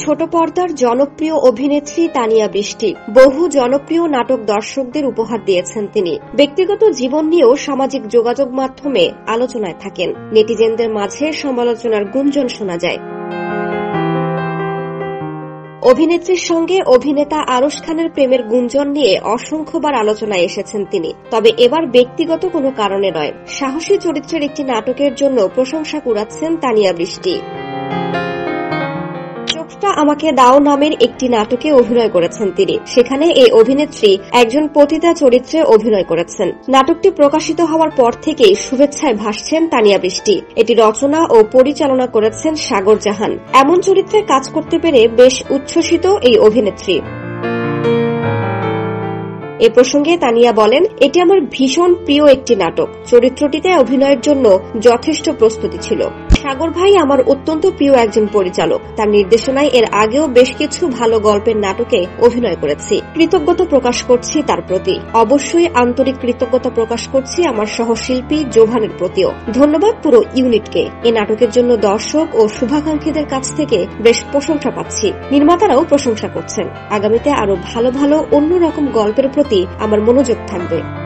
ছোট পর্দার জনপ্রিয় অভিনেত্রী তানিয়া বৃষ্টি বহু জনপ্রিয় নাটক দর্শকদের উপহার দিয়েছেন তিনি। ব্যক্তিগত জীবন নিয়েও সামাজিক যোগাযোগ মাধ্যমে আলোচনায় থাকেন। নেটিজেনদের মাঝে সমালোচনার গুঞ্জন শোনা যায়। অভিনেত্রীর সঙ্গে অভিনেতা আরশ খানের প্রেমের গুঞ্জন নিয়ে অসংখ্যবার আলোচনায় এসেছেন তিনি। তবে এবার ব্যক্তিগত কোনো কারণে নয়, সাহসী চরিত্রের একটি নাটকের জন্য প্রশংসা কুড়াচ্ছেন তানিয়া বৃষ্টি। আমাকে দাও নামের একটি নাটকে অভিনয় করেছেন তিনি। সেখানে এই অভিনেত্রী একজন পতিতা চরিত্রে অভিনয় করেছেন। নাটকটি প্রকাশিত হওয়ার পর থেকেই শুভেচ্ছায় ভাসছেন তানিয়া বৃষ্টি। এটি রচনা ও পরিচালনা করেছেন সাগর জাহান। এমন চরিত্রে কাজ করতে পেরে বেশ উচ্ছ্বসিত এই অভিনেত্রী। এ প্রসঙ্গে তানিয়া বলেন, এটি আমার ভীষণ প্রিয় একটি নাটক। চরিত্রটিতে অভিনয়ের জন্য যথেষ্ট প্রস্তুতি ছিল। সাগর ভাই আমার অত্যন্ত প্রিয় একজন পরিচালক। তার নির্দেশনায় এর আগেও বেশ কিছু ভালো গল্পের নাটকে অভিনয় করেছি। কৃতজ্ঞতা প্রকাশ করছি তার প্রতি। অবশ্যই আন্তরিক কৃতজ্ঞতা প্রকাশ করছি আমার সহশিল্পী জোভানের প্রতিও। ধন্যবাদ পুরো ইউনিটকে। এ নাটকের জন্য দর্শক ও শুভাকাঙ্ক্ষীদের কাছ থেকে বেশ প্রশংসা পাচ্ছি। নির্মাতারাও প্রশংসা করছেন। আগামীতে আরো ভালো ভালো অন্যরকম গল্পের প্রতি আমার মনোযোগ থাকবে।